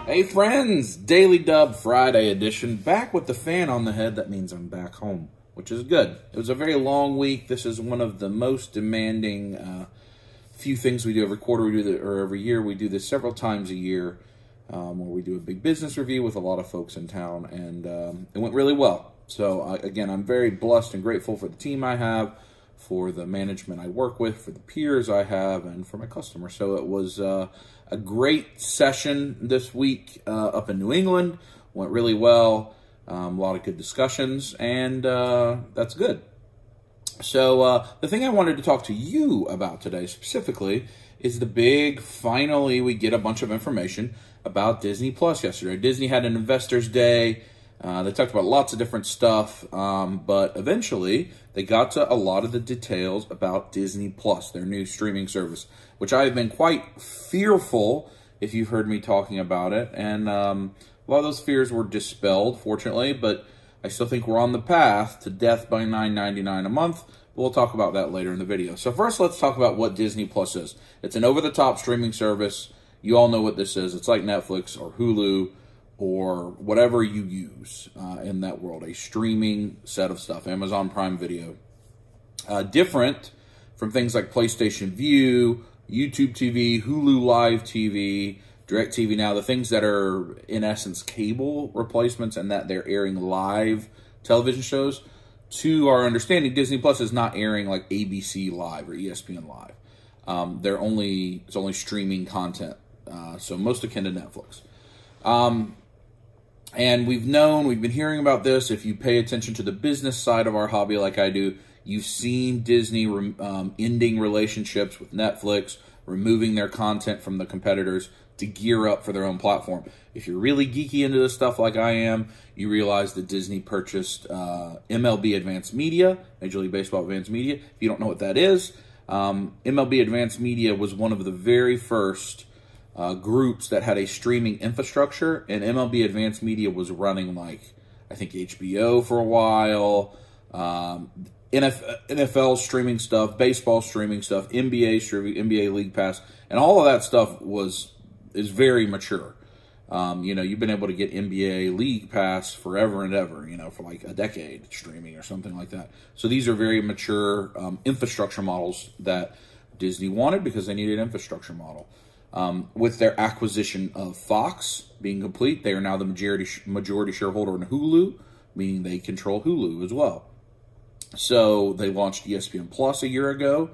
Hey friends, Daily Dub Friday edition, back with the fan on the head. That means I'm back home, which is good. It was a very long week. This is one of the most demanding few things we do every quarter, or every year. We do this several times a year, where we do a big business review with a lot of folks in town, and it went really well. So again, I'm very blessed and grateful for the team I have, for the management I work with, for the peers I have, and for my customers. So it was a great session this week up in New England. Went really well. A lot of good discussions, and that's good. So the thing I wanted to talk to you about today specifically is the big, finally we get a bunch of information about Disney Plus yesterday. Disney had an Investors Day. They talked about lots of different stuff, but eventually they got to a lot of the details about Disney Plus, their new streaming service, which I have been quite fearful if you've heard me talking about it. And a lot of those fears were dispelled, fortunately, but I still think we're on the path to death by $9.99 a month. We'll talk about that later in the video. So first, let's talk about what Disney Plus is. It's an over-the-top streaming service. You all know what this is. It's like Netflix or Hulu or whatever you use in that world, a streaming set of stuff, Amazon Prime Video. Different from things like PlayStation Vue, YouTube TV, Hulu Live TV, DirecTV Now, the things that are, in essence, cable replacements and that they're airing live television shows. To our understanding, Disney Plus is not airing like ABC Live or ESPN Live. It's only streaming content, so most akin to Netflix. And we've been hearing about this. If you pay attention to the business side of our hobby like I do, you've seen Disney ending relationships with Netflix, removing their content from the competitors to gear up for their own platform. If you're really geeky into this stuff like I am, you realize that Disney purchased MLB Advanced Media, Major League Baseball Advanced Media. If you don't know what that is, MLB Advanced Media was one of the very first groups that had a streaming infrastructure, and MLB Advanced Media was running, like, I think HBO for a while, NFL streaming stuff, baseball streaming stuff, NBA streaming, NBA League Pass, and all of that stuff is very mature. You know, you've been able to get NBA League Pass forever and ever, you know, for like a decade streaming or something like that. So these are very mature infrastructure models that Disney wanted because they needed an infrastructure model. With their acquisition of Fox being complete, they are now the majority shareholder in Hulu, meaning they control Hulu as well. So they launched ESPN Plus a year ago,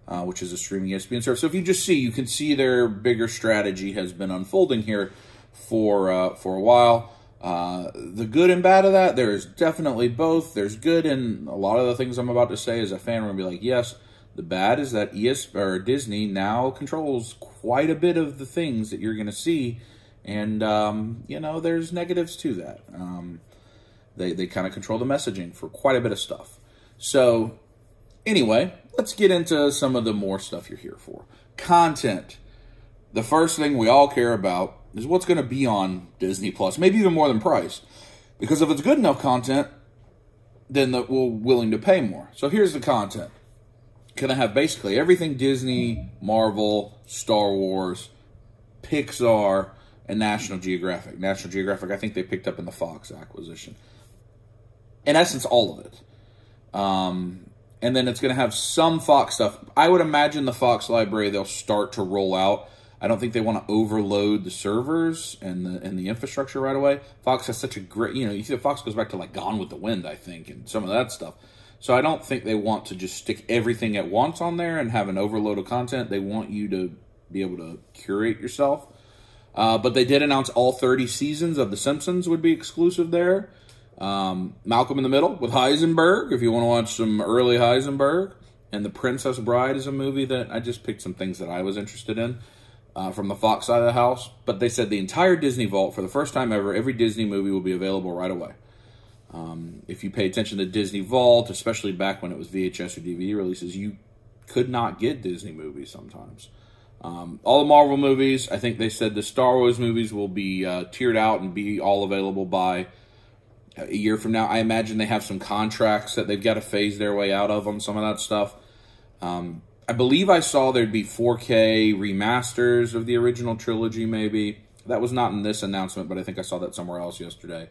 which is a streaming ESPN service. So if you can see their bigger strategy has been unfolding here for a while. The good and bad of that, there is definitely both. There's good, and a lot of the things I'm about to say as a fan, we're going to be like, yes. The bad is that Disney now controls quite a bit of the things that you're going to see, and you know, there's negatives to that. They kind of control the messaging for quite a bit of stuff. So anyway, let's get into some of the more stuff you're here for. Content. The first thing we all care about is what's going to be on Disney Plus, maybe even more than price, because if it's good enough content, then we're willing to pay more. So here's the content. Going to have basically everything Disney, Marvel, Star Wars, Pixar, and National Geographic. National Geographic, I think they picked up in the Fox acquisition. In essence, all of it. And then it's going to have some Fox stuff. I would imagine the Fox library they'll start to roll out. I don't think they want to overload the servers and the infrastructure right away. Fox has such a great, you know, you see Fox goes back to like Gone with the Wind, I think, and some of that stuff. So I don't think they want to just stick everything at once on there and have an overload of content. They want you to be able to curate yourself. But they did announce all 30 seasons of The Simpsons would be exclusive there. Malcolm in the Middle with Heisenberg, if you want to watch some early Heisenberg. And The Princess Bride is a movie that I just picked some things that I was interested in from the Fox side of the house. But they said the entire Disney Vault, for the first time ever, every Disney movie will be available right away. If you pay attention to Disney Vault, especially back when it was VHS or DVD releases, you could not get Disney movies sometimes. All the Marvel movies, I think they said the Star Wars movies will be tiered out and be all available by a year from now. I imagine they have some contracts that they've got to phase their way out of on some of that stuff. I believe I saw there'd be 4K remasters of the original trilogy, maybe. That was not in this announcement, but I think I saw that somewhere else yesterday.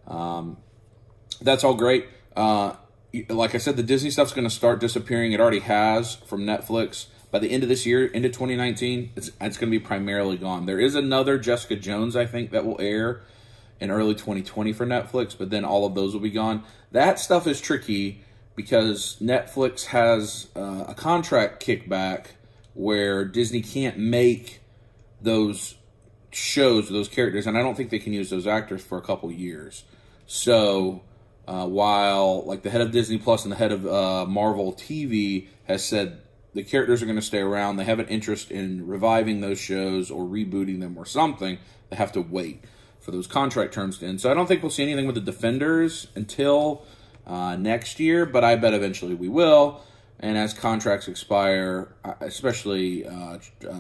That's all great. Like I said, the Disney stuff's going to start disappearing. It already has from Netflix. By the end of this year, into 2019, it's going to be primarily gone. There is another Jessica Jones, I think, that will air in early 2020 for Netflix, but then all of those will be gone. That stuff is tricky because Netflix has a contract kickback where Disney can't make those shows, those characters, and I don't think they can use those actors for a couple years. So while like the head of Disney Plus and the head of Marvel TV has said the characters are going to stay around, they have an interest in reviving those shows or rebooting them or something, they have to wait for those contract terms to end. So I don't think we'll see anything with the Defenders until next year, but I bet eventually we will. And as contracts expire, especially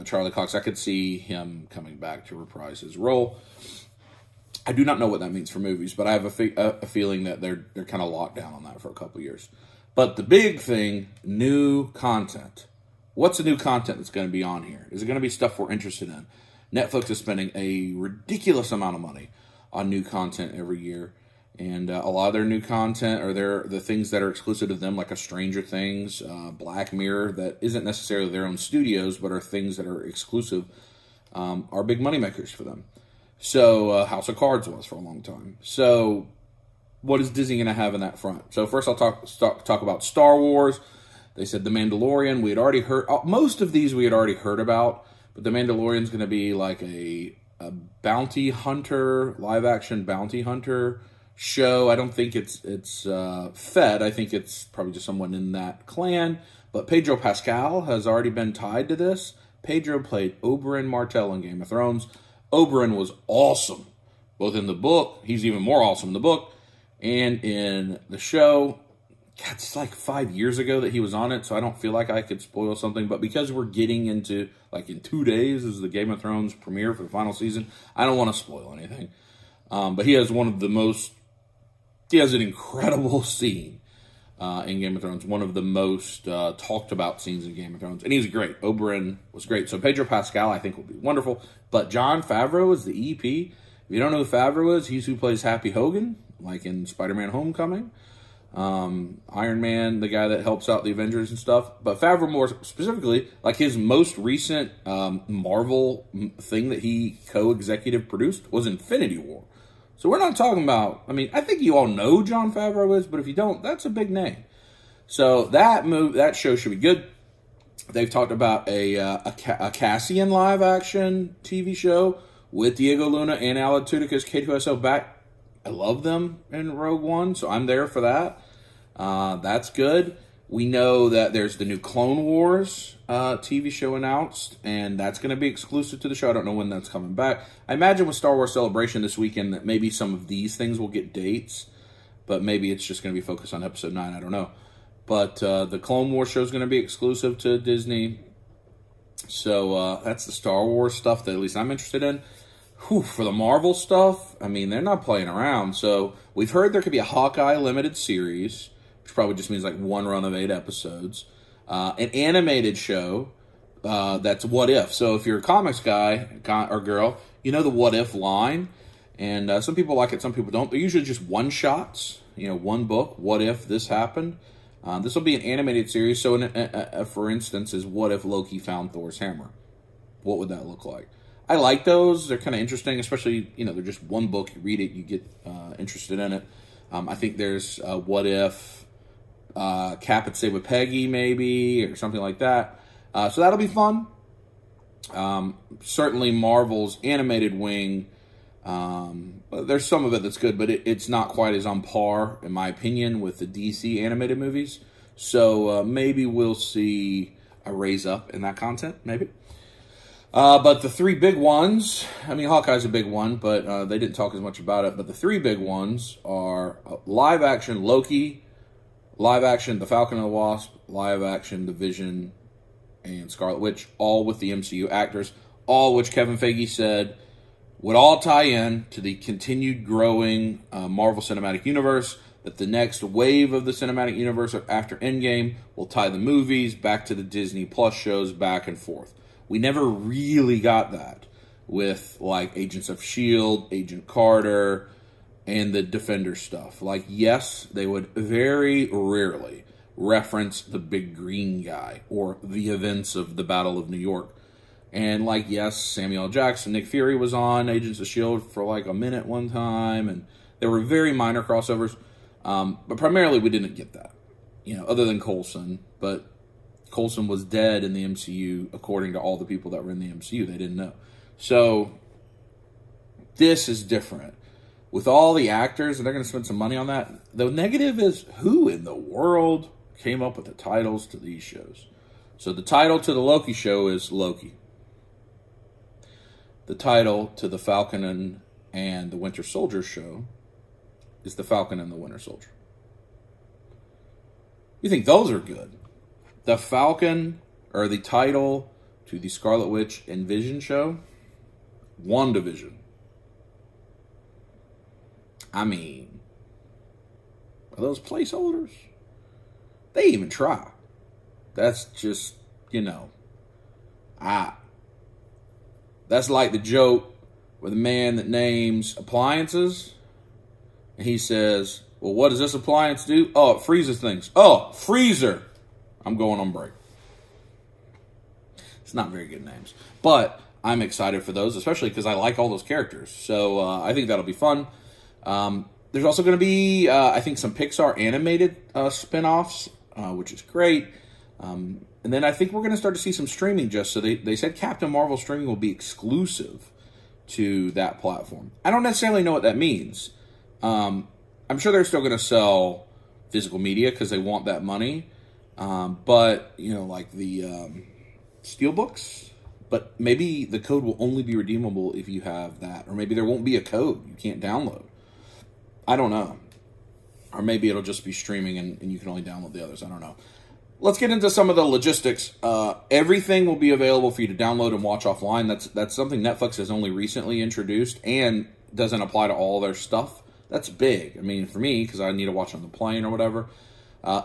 Charlie Cox, I could see him coming back to reprise his role. I do not know what that means for movies, but I have a feeling that they're kind of locked down on that for a couple years. But the big thing, new content. What's the new content that's going to be on here? Is it going to be stuff we're interested in? Netflix is spending a ridiculous amount of money on new content every year. And a lot of their new content are the things that are exclusive to them, like a Stranger Things, Black Mirror, that isn't necessarily their own studios, but are things that are exclusive, are big moneymakers for them. So House of Cards was for a long time. So what is Disney going to have in that front? So first I'll talk about Star Wars. They said The Mandalorian. We had already heard, most of these we had already heard about, but The Mandalorian is going to be like a bounty hunter, live-action bounty hunter show. I don't think it's Fed. I think it's probably just someone in that clan. But Pedro Pascal has already been tied to this. Pedro played Oberyn Martell in Game of Thrones. Oberyn was awesome, both in the book. He's even more awesome in the book and in the show. God, it's like 5 years ago that he was on it, so I don't feel like I could spoil something. But because we're getting into, like in 2 days is the Game of Thrones premiere for the final season, I don't want to spoil anything. But he has he has an incredible scene in Game of Thrones, one of the most talked about scenes in Game of Thrones. And he's great. Oberyn was great. So Pedro Pascal, I think, will be wonderful. But Jon Favreau is the EP. If you don't know who Favreau is, he's who plays Happy Hogan, like in Spider-Man Homecoming. Iron Man, the guy that helps out the Avengers and stuff. But Favreau, more specifically, like his most recent Marvel thing that he co-executive produced was Infinity War. So we're not talking about, I mean, I think you all know Jon Favreau is, but if you don't, that's a big name. So that show should be good. They've talked about a Cassian live-action TV show with Diego Luna and Alan Tudyk as K2SO back. I love them in Rogue One, so I'm there for that. That's good. We know that there's the new Clone Wars TV show announced, and that's going to be exclusive to the show. I don't know when that's coming back. I imagine with Star Wars Celebration this weekend that maybe some of these things will get dates, but maybe it's just going to be focused on Episode 9. I don't know. But the Clone Wars show is going to be exclusive to Disney. So that's the Star Wars stuff that at least I'm interested in. Whew, for the Marvel stuff, I mean, they're not playing around. So we've heard there could be a Hawkeye limited series, which probably just means like one run of 8 episodes. An animated show that's What If. So if you're a comics guy or girl, you know the What If line. And some people like it, some people don't. They're usually just one-shots, one book. What if this happened? This will be an animated series. So for instance, is What If Loki found Thor's hammer? What would that look like? I like those. They're kind of interesting, especially, they're just one book. You read it, you get interested in it. I think there's What If Cap and Stay with Peggy, maybe, or something like that. So that'll be fun. Certainly Marvel's animated wing, there's some of it that's good, but it's not quite as on par, in my opinion, with the DC animated movies. So maybe we'll see a raise up in that content, maybe. But the 3 big ones, I mean, Hawkeye's a big one, but they didn't talk as much about it. But the 3 big ones are live-action Loki, live-action The Falcon and the Wasp, live-action The Vision and Scarlet Witch, all with the MCU actors, all which Kevin Feige said would all tie in to the continued growing Marvel Cinematic Universe, that the next wave of the Cinematic Universe after Endgame will tie the movies back to the Disney Plus shows back and forth. We never really got that. with like Agents of S.H.I.E.L.D., Agent Carter, and the Defender stuff. Like, yes, they would very rarely reference the big green guy or the events of the Battle of New York. And like, yes, Samuel L. Jackson, Nick Fury was on Agents of S.H.I.E.L.D. for like a minute one time, and there were very minor crossovers. But primarily we didn't get that, you know, other than Coulson. But Coulson was dead in the MCU, according to all the people that were in the MCU. They didn't know. So this is different. With all the actors, and they're going to spend some money on that. The negative is, who in the world came up with the titles to these shows? So the title to the Loki show is Loki. The title to the Falcon and the Winter Soldier show is The Falcon and the Winter Soldier. You think those are good? The Falcon, or the title to the Scarlet Witch and Vision show, WandaVision. I mean, are those placeholders? They even try. That's just, you know, that's like the joke with a man that names appliances, and he says, well, what does this appliance do? Oh, it freezes things. Oh, freezer. I'm going on break. It's not very good names. But I'm excited for those, especially because I like all those characters. So I think that'll be fun. There's also going to be, I think, some Pixar animated spin-offs, which is great. And then I think we're going to start to see some streaming just. So they said Captain Marvel streaming will be exclusive to that platform. I don't necessarily know what that means. I'm sure they're still going to sell physical media because they want that money. But, you know, like the steelbooks. But maybe the code will only be redeemable if you have that. Or maybe there won't be a code you can't download. I don't know. Or maybe it'll just be streaming and you can only download the others. I don't know. Let's get into some of the logistics. Everything will be available for you to download and watch offline. That's something Netflix has only recently introduced and doesn't apply to all their stuff. That's big. I mean, for me, because I need to watch on the plane or whatever.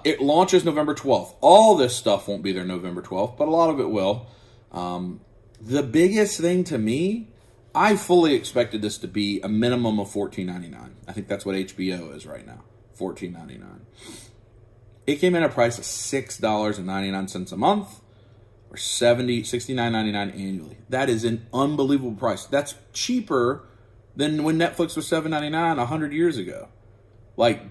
It launches November 12th. All this stuff won't be there November 12th, but a lot of it will. The biggest thing to me, I fully expected this to be a minimum of $14.99. I think that's what HBO is right now, $14.99. It came in at a price of $6.99 a month, or $69.99 annually. That is an unbelievable price. That's cheaper than when Netflix was $7.99 100 years ago. Like,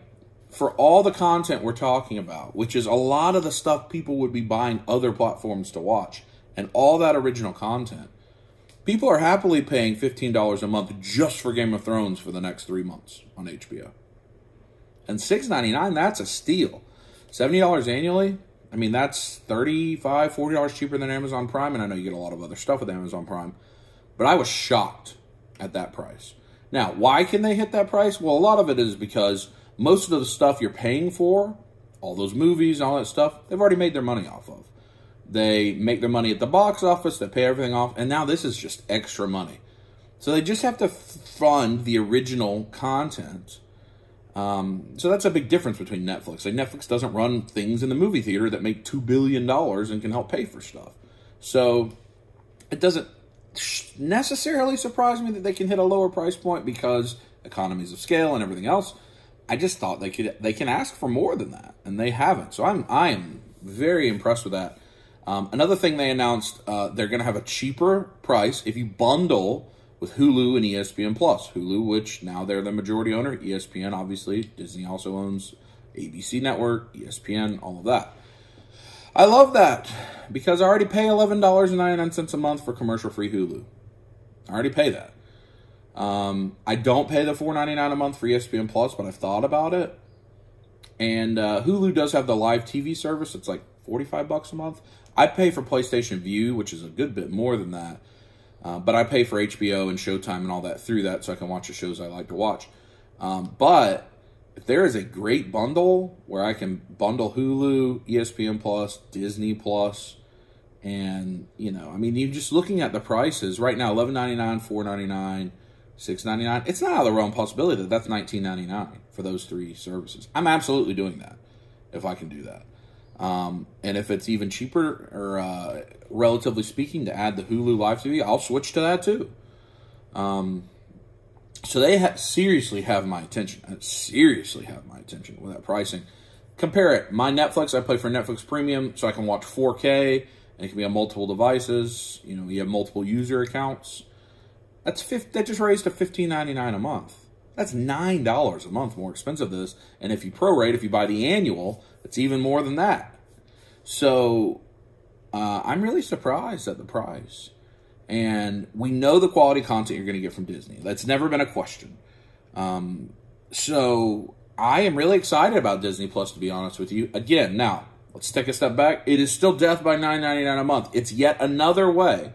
for all the content we're talking about, which is a lot of the stuff people would be buying other platforms to watch, and all that original content, people are happily paying $15 a month just for Game of Thrones for the next 3 months on HBO. And $6.99, that's a steal. $70 annually, I mean, that's $35, $40 cheaper than Amazon Prime, and I know you get a lot of other stuff with Amazon Prime, but I was shocked at that price. Now, why can they hit that price? Well, a lot of it is because most of the stuff you're paying for, all those movies, all that stuff, they've already made their money off of. They make their money at the box office, they pay everything off, and now this is just extra money. So they just have to fund the original content. So that's a big difference between Netflix. Like, Netflix doesn't run things in the movie theater that make $2 billion and can help pay for stuff. So it doesn't necessarily surprise me that they can hit a lower price point because economies of scale and everything else. I just thought they can ask for more than that, and they haven't. So I am very impressed with that. Another thing they announced, they're going to have a cheaper price if you bundle with Hulu and ESPN+. Hulu, which now they're the majority owner. ESPN, obviously. Disney also owns ABC Network, ESPN, all of that. I love that because I already pay $11.99 a month for commercial-free Hulu. I already pay that. I don't pay the $4.99 a month for ESPN+, but I've thought about it. And Hulu does have the live TV service. It's like $45 a month. I pay for PlayStation Vue, which is a good bit more than that. But I pay for HBO and Showtime and all that through that so I can watch the shows I like to watch. But if there is a great bundle where I can bundle Hulu, ESPN+, Disney+, and, you know, I mean, you're just looking at the prices. Right now, $11.99, $4.99, $6.99. It's not out of the realm possibility that that's $19.99 for those three services. I'm absolutely doing that if I can do that. And if it's even cheaper, or relatively speaking, to add the Hulu Live TV, I'll switch to that too. So they seriously have my attention. Seriously have my attention with that pricing. Compare it. My Netflix, I pay for Netflix Premium, so I can watch 4K, and it can be on multiple devices. You know, you have multiple user accounts. That just raised to $15.99 a month. That's $9 a month more expensive than this. And if you prorate, if you buy the annual, it's even more than that. So I'm really surprised at the price. And we know the quality content you're going to get from Disney. That's never been a question. So I am really excited about Disney Plus, to be honest with you. Again, now, let's take a step back. It is still death by $9.99 a month. It's yet another way.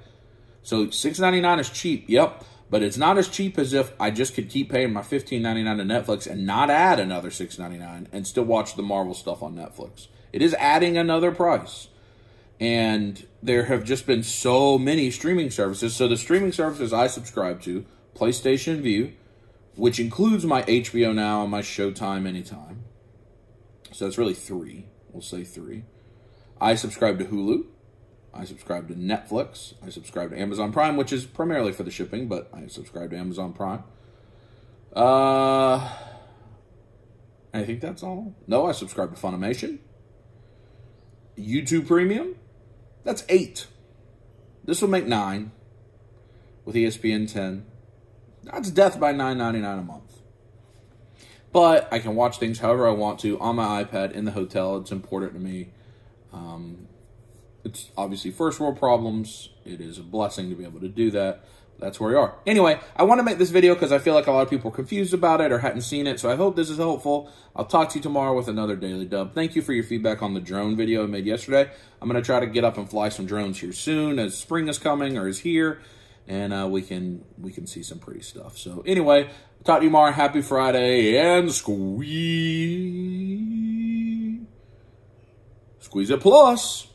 So $6.99 is cheap, yep. But it's not as cheap as if I just could keep paying my $15.99 to Netflix and not add another $6.99 and still watch the Marvel stuff on Netflix. It is adding another price. And there have just been so many streaming services. So the streaming services I subscribe to, PlayStation Vue, which includes my HBO Now and my Showtime Anytime. So that's really 3. We'll say 3. I subscribe to Hulu. I subscribe to Netflix. I subscribe to Amazon Prime, which is primarily for the shipping, but I subscribe to Amazon Prime. I think that's all. No, I subscribe to Funimation. YouTube Premium. That's 8. This will make 9 with ESPN 10. That's death by $9.99 a month. But I can watch things however I want to on my iPad in the hotel. It's important to me. It's obviously first world problems. It is a blessing to be able to do that. That's where we are. Anyway, I want to make this video because I feel like a lot of people are confused about it or hadn't seen it. So I hope this is helpful. I'll talk to you tomorrow with another Daily Dub. Thank you for your feedback on the drone video I made yesterday. I'm going to try to get up and fly some drones here soon as spring is coming or is here. And we can see some pretty stuff. So anyway, I'll talk to you tomorrow. Happy Friday and squeeze it plus.